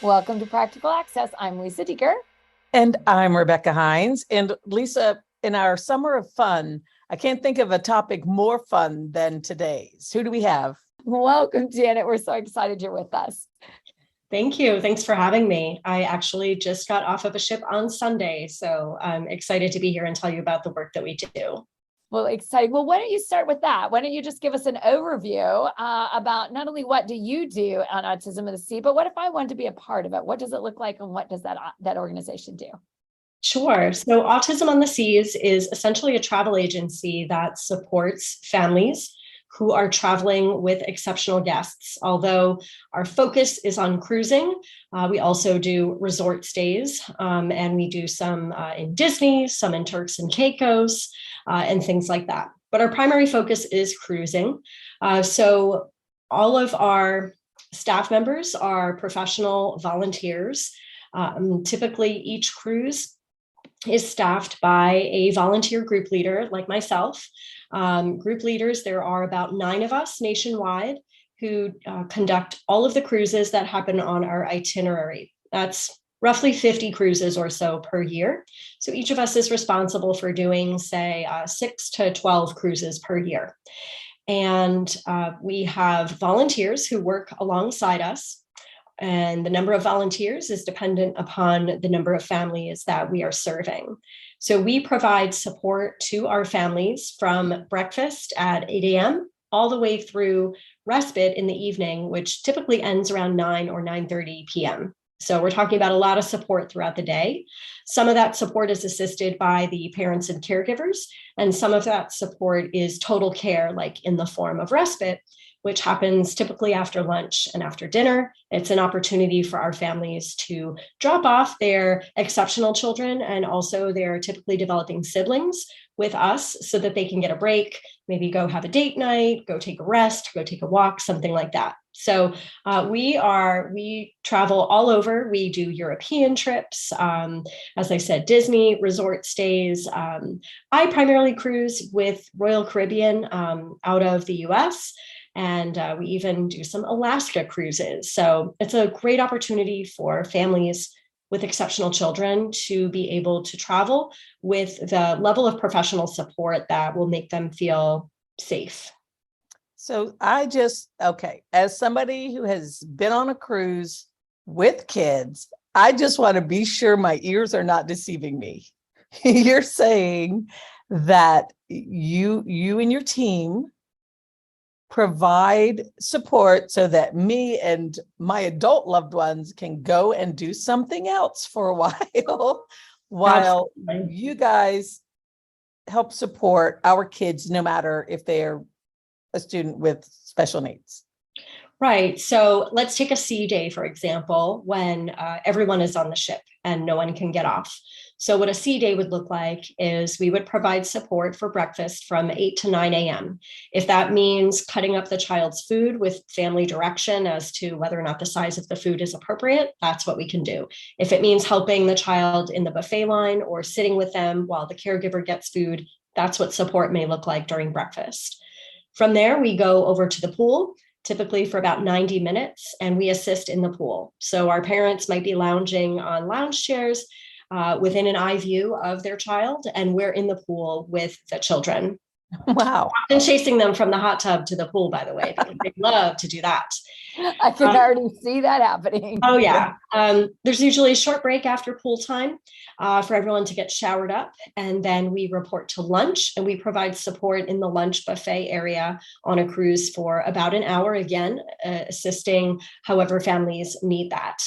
Welcome to Practical Access. I'm Lisa Deeger. And I'm Rebecca Hines. And Lisa, in our summer of fun, I can't think of a topic more fun than today's. Who do we have? Welcome, Janet. We're so excited you're with us. Thank you. Thanks for having me. I actually just got off of a ship on Sunday, so I'm excited to be here and tell you about the work that we do. Well, exciting. Well, why don't you start with that? Why don't you just give us an overview about not only what do you do on Autism at the Sea, but what if I want to be a part of it? What does it look like, and what does that organization do? Sure. So Autism on the Seas is essentially a travel agency that supports families who are traveling with exceptional guests. Although our focus is on cruising, we also do resort stays, and we do some in Disney, some in Turks and Caicos, and things like that. But our primary focus is cruising. So all of our staff members are professional volunteers. Typically, each cruise is staffed by a volunteer group leader like myself. Group leaders, there are about 9 of us nationwide who conduct all of the cruises that happen on our itinerary. That's roughly 50 cruises or so per year. So each of us is responsible for doing, say, 6 to 12 cruises per year. And we have volunteers who work alongside us. And the number of volunteers is dependent upon the number of families that we are serving. So we provide support to our families from breakfast at 8 a.m. all the way through respite in the evening, which typically ends around 9 or 9:30 p.m. So we're talking about a lot of support throughout the day. Some of that support is assisted by the parents and caregivers, and some of that support is total care, like in the form of respite, which happens typically after lunch and after dinner. It's an opportunity for our families to drop off their exceptional children and also their typically developing siblings with us so that they can get a break, maybe go have a date night, go take a rest, go take a walk, something like that. So we travel all over. We do European trips, as I said, Disney, resort stays. I primarily cruise with Royal Caribbean out of the US. And we even do some Alaska cruises. So it's a great opportunity for families with exceptional children to be able to travel with the level of professional support that will make them feel safe. So as somebody who has been on a cruise with kids, I just want to be sure my ears are not deceiving me. You're saying that you and your team provide support so that me and my adult loved ones can go and do something else for a while Absolutely. you guys help support our kids, no matter if they're a student with special needs. Right. So let's take a sea day, for example, when everyone is on the ship and no one can get off. So what a sea day would look like is we would provide support for breakfast from 8 to 9 a.m. If that means cutting up the child's food with family direction as to whether or not the size of the food is appropriate, that's what we can do. If it means helping the child in the buffet line or sitting with them while the caregiver gets food, that's what support may look like during breakfast. From there, we go over to the pool, typically for about 90 minutes, and we assist in the pool. So our parents might be lounging on lounge chairs within an eye view of their child, and we're in the pool with the children. Wow. Often chasing them from the hot tub to the pool, by the way, because they love to do that. I can already see that happening. Oh, yeah. There's usually a short break after pool time for everyone to get showered up. And then we report to lunch, and we provide support in the lunch buffet area on a cruise for about an hour, again, assisting however families need that.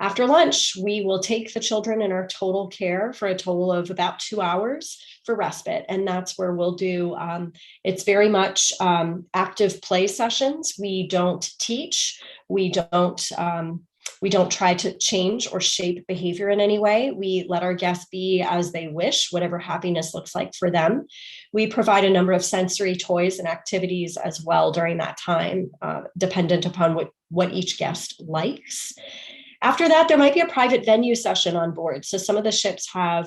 After lunch, we will take the children in our total care for a total of about 2 hours for respite. And that's where we'll do, it's very much active play sessions. We don't teach. We don't try to change or shape behavior in any way. We let our guests be as they wish, whatever happiness looks like for them. We provide a number of sensory toys and activities as well during that time, dependent upon what each guest likes. After that, there might be a private venue session on board. So some of the ships have,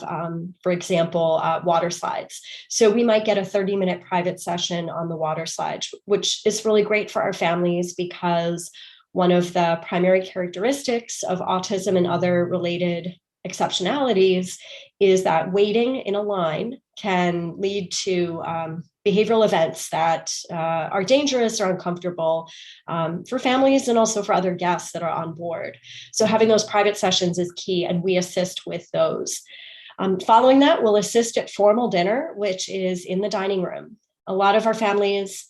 for example, water slides. So we might get a 30-minute private session on the water slides, which is really great for our families because One of the primary characteristics of autism and other related exceptionalities is that waiting in a line can lead to behavioral events that are dangerous or uncomfortable for families and also for other guests that are on board. So having those private sessions is key, and we assist with those. Following that, we'll assist at formal dinner, which is in the dining room. A lot of our families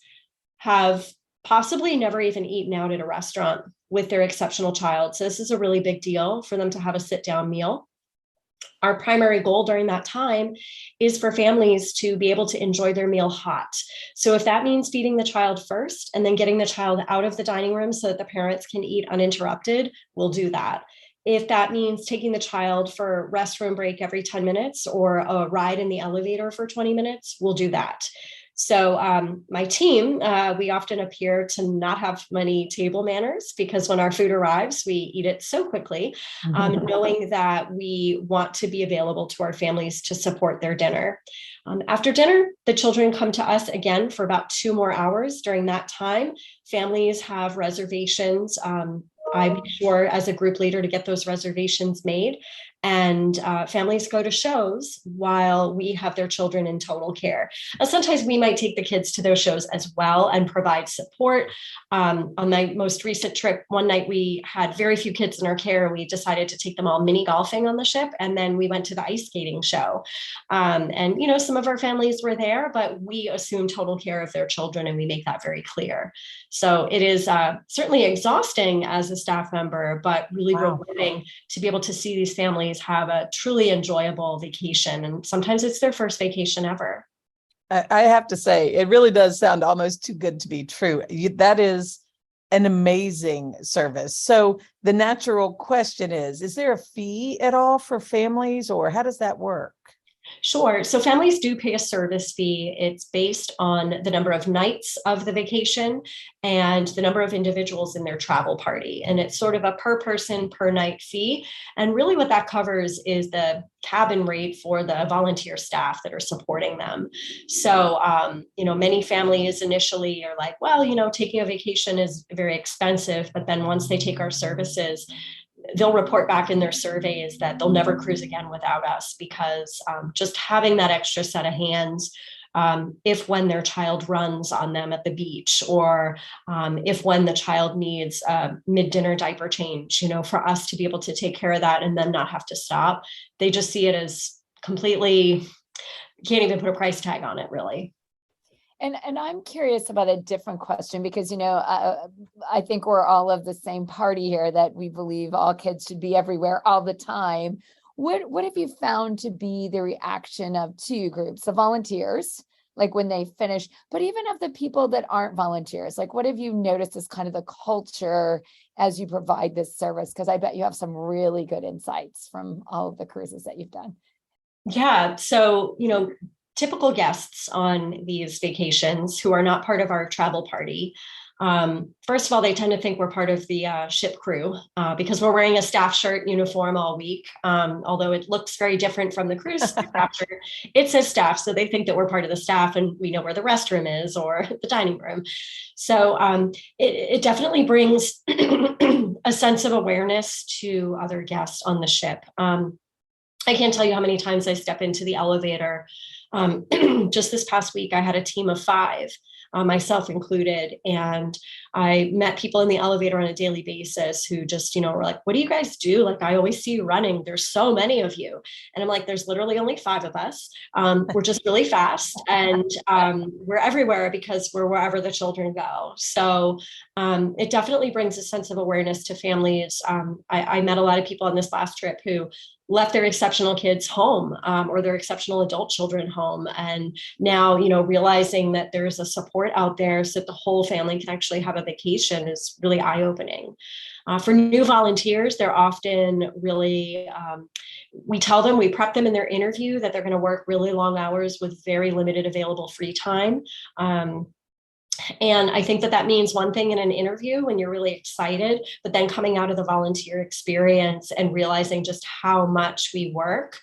have possibly never even eaten out at a restaurant with their exceptional child. So this is a really big deal for them to have a sit-down meal. Our primary goal during that time is for families to be able to enjoy their meal hot. So if that means feeding the child first and then getting the child out of the dining room so that the parents can eat uninterrupted, we'll do that. If that means taking the child for a restroom break every 10 minutes or a ride in the elevator for 20 minutes, we'll do that. So my team, we often appear to not have many table manners because when our food arrives, we eat it so quickly, knowing that we want to be available to our families to support their dinner. After dinner, the children come to us again for about 2 more hours. During that time, families have reservations. I make sure as a group leader to get those reservations made, and families go to shows while we have their children in total care. Now, sometimes we might take the kids to those shows as well and provide support. On my most recent trip, one night we had very few kids in our care, and we decided to take them all mini golfing on the ship, and then we went to the ice skating show. And you know, some of our families were there, but we assume total care of their children, and we make that very clear. So it is certainly exhausting as a staff member, but really rewarding to be able to see these families have a truly enjoyable vacation. And sometimes it's their first vacation ever. I have to say, it really does sound almost too good to be true. That is an amazing service. So the natural question is there a fee at all for families, or how does that work? Sure. So families do pay a service fee. It's based on the number of nights of the vacation and the number of individuals in their travel party. And it's sort of a per person per night fee. And really what that covers is the cabin rate for the volunteer staff that are supporting them. So, you know, many families initially are like, well, you know, taking a vacation is very expensive. But then once they take our services, they'll report back in their surveys that they'll never cruise again without us, because just having that extra set of hands, if when their child runs on them at the beach, or if when the child needs a mid-dinner diaper change, you know, for us to be able to take care of that and then not have to stop, they just see it as completely, can't even put a price tag on it, really. And I'm curious about a different question, because, you know, I think we're all of the same party here, that we believe all kids should be everywhere all the time. What have you found to be the reaction of two groups, the volunteers, like when they finish, but even of the people that aren't volunteers? Like, what have you noticed as kind of the culture as you provide this service? Because I bet you have some really good insights from all of the cruises that you've done. Yeah. So, you know, typical guests on these vacations who are not part of our travel party, first of all, they tend to think we're part of the ship crew because we're wearing a staff shirt uniform all week. Although it looks very different from the cruise staff shirt, it says staff. So they think that we're part of the staff and we know where the restroom is or the dining room. So it definitely brings a sense of awareness to other guests on the ship. I can't tell you how many times I step into the elevator. Just this past week, I had a team of 5, myself included, and I met people in the elevator on a daily basis who just, you know, were like, what do you guys do? Like, I always see you running. There's so many of you. And I'm like, there's literally only 5 of us. We're just really fast, and we're everywhere because we're wherever the children go. So it definitely brings a sense of awareness to families. I met a lot of people on this last trip who left their exceptional kids home or their exceptional adult children home. And now, you know, realizing that there's a support out there so that the whole family can actually have a vacation is really eye-opening. For new volunteers, they're often really, we tell them, we prep them in their interview that they're going to work really long hours with very limited available free time. And I think that that means one thing in an interview when you're really excited, but then coming out of the volunteer experience and realizing just how much we work.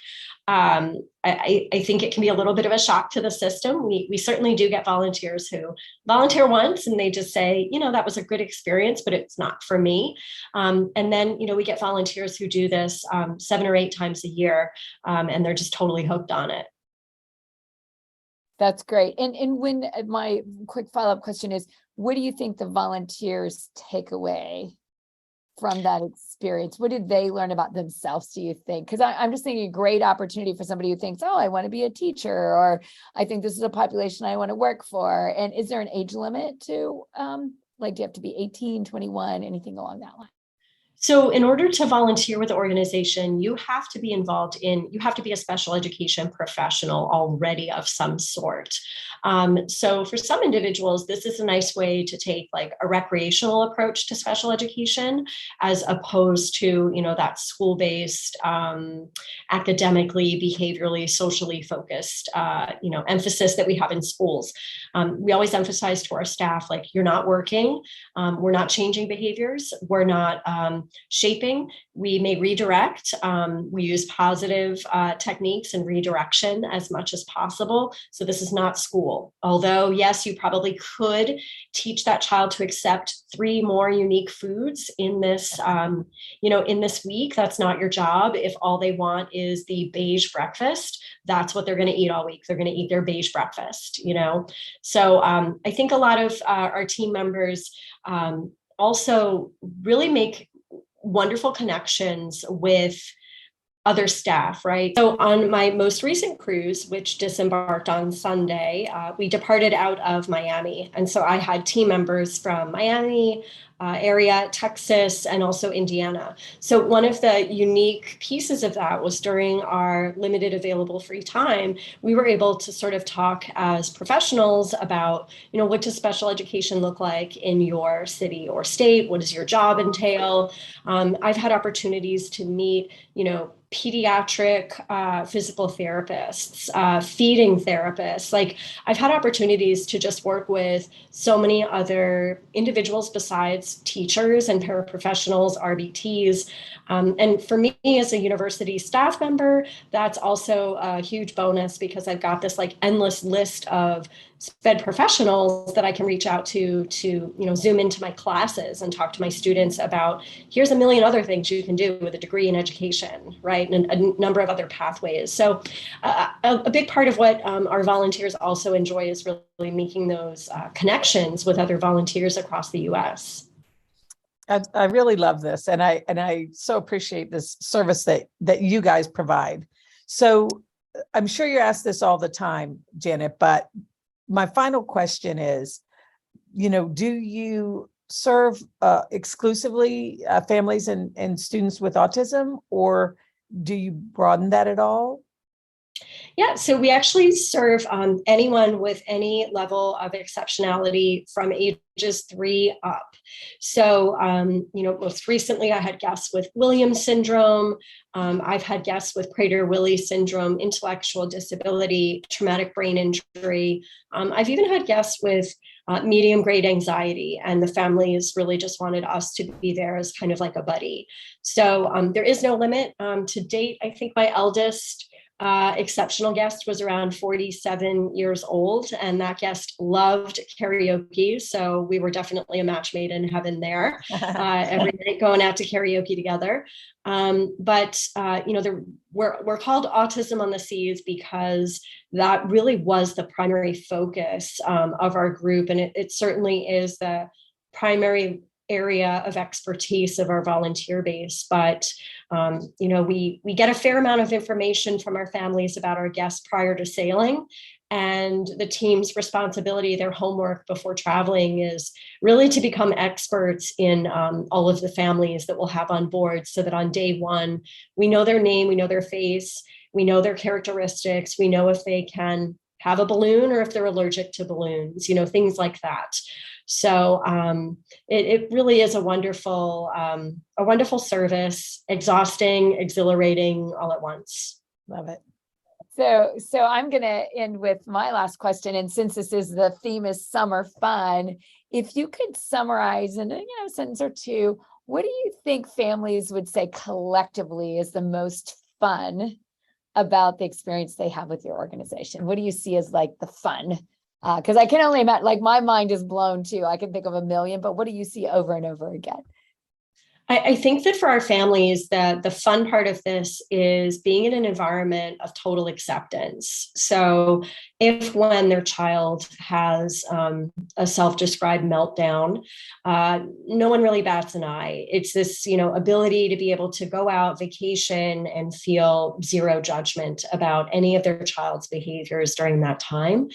I think it can be a little bit of a shock to the system. We certainly do get volunteers who volunteer once and they just say, that was a good experience, but it's not for me. And then, we get volunteers who do this 7 or 8 times a year, and they're just totally hooked on it. That's great. And when my quick follow-up question is, what do you think the volunteers take away from that experience? What did they learn about themselves, do you think? Because I'm just thinking a great opportunity for somebody who thinks, oh, I want to be a teacher, or I think this is a population I want to work for. And is there an age limit to, do you have to be 18, 21, anything along that line? So in order to volunteer with the organization, you have to be you have to be a special education professional already of some sort. So for some individuals, this is a nice way to take like a recreational approach to special education, as opposed to, that school-based, academically, behaviorally, socially focused, emphasis that we have in schools. We always emphasize to our staff, like, you're not working, we're not changing behaviors, we're not shaping. We may redirect. We use positive techniques and redirection as much as possible. So this is not school. Although, yes, you probably could teach that child to accept 3 more unique foods in this, in this week. That's not your job. If all they want is the beige breakfast, that's what they're going to eat all week. They're going to eat their beige breakfast, So I think a lot of our team members also really make wonderful connections with other staff, right? So on my most recent cruise, which disembarked on Sunday, we departed out of Miami. And so I had team members from Miami area, Texas, and also Indiana. So one of the unique pieces of that was during our limited available free time, we were able to sort of talk as professionals about, what does special education look like in your city or state? What does your job entail? I've had opportunities to meet, pediatric physical therapists, feeding therapists. Like, I've had opportunities to just work with so many other individuals besides teachers and paraprofessionals, RBTs. And for me as a university staff member, that's also a huge bonus, because I've got this like endless list of SPED professionals that I can reach out to Zoom into my classes and talk to my students about, here's a million other things you can do with a degree in education, right? And a number of other pathways. So a big part of what our volunteers also enjoy is really making those connections with other volunteers across the US. I really love this. And I so appreciate this service that you guys provide. So I'm sure you're asked this all the time, Janet, but my final question is, do you serve exclusively families and students with autism, or do you broaden that at all? Yeah, so we actually serve anyone with any level of exceptionality from ages 3 up. So, most recently I had guests with Williams syndrome. I've had guests with Prader-Willi syndrome, intellectual disability, traumatic brain injury. I've even had guests with medium grade anxiety, and the families really just wanted us to be there as kind of like a buddy. So there is no limit. To date, I think my eldest exceptional guest was around 47 years old, and that guest loved karaoke. So we were definitely a match made in heaven there, every night going out to karaoke together. But we're called Autism on the Seas because that really was the primary focus of our group. And it certainly is the primary area of expertise of our volunteer base. But we get a fair amount of information from our families about our guests prior to sailing, and the team's responsibility, their homework before traveling, is really to become experts in all of the families that we'll have on board, so that on day 1 we know their name, we know their face, we know their characteristics, we know if they can have a balloon or if they're allergic to balloons, things like that. So it really is a wonderful service, exhausting, exhilarating, all at once. Love it. So I'm going to end with my last question. And since this is the theme is summer fun, if you could summarize in a sentence or two, what do you think families would say collectively is the most fun about the experience they have with your organization? What do you see as like the fun? Because I can only imagine, like my mind is blown too. I can think of a million, but what do you see over and over again? I think that for our families, that the fun part of this is being in an environment of total acceptance. So if when their child has a self-described meltdown, no one really bats an eye. It's this, ability to be able to go out, vacation, and feel zero judgment about any of their child's behaviors during that time.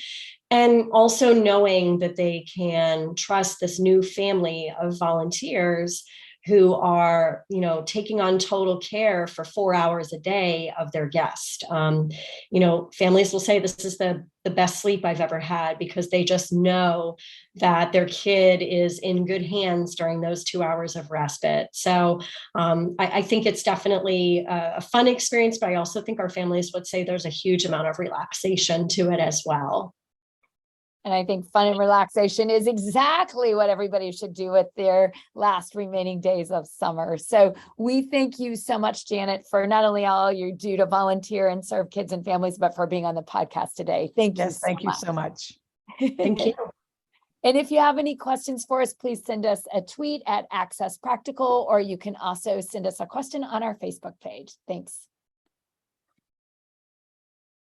And also knowing that they can trust this new family of volunteers who are, taking on total care for 4 hours a day of their guest. Families will say this is the best sleep I've ever had because they just know that their kid is in good hands during those 2 hours of respite. So I think it's definitely a fun experience, but I also think our families would say there's a huge amount of relaxation to it as well. And I think fun and relaxation is exactly what everybody should do with their last remaining days of summer. So we thank you so much, Janet, for not only all you do to volunteer and serve kids and families, but for being on the podcast today. Thank you. Yes, thank you so much. Thank you. And if you have any questions for us, please send us a tweet at Access Practical, or you can also send us a question on our Facebook page. Thanks.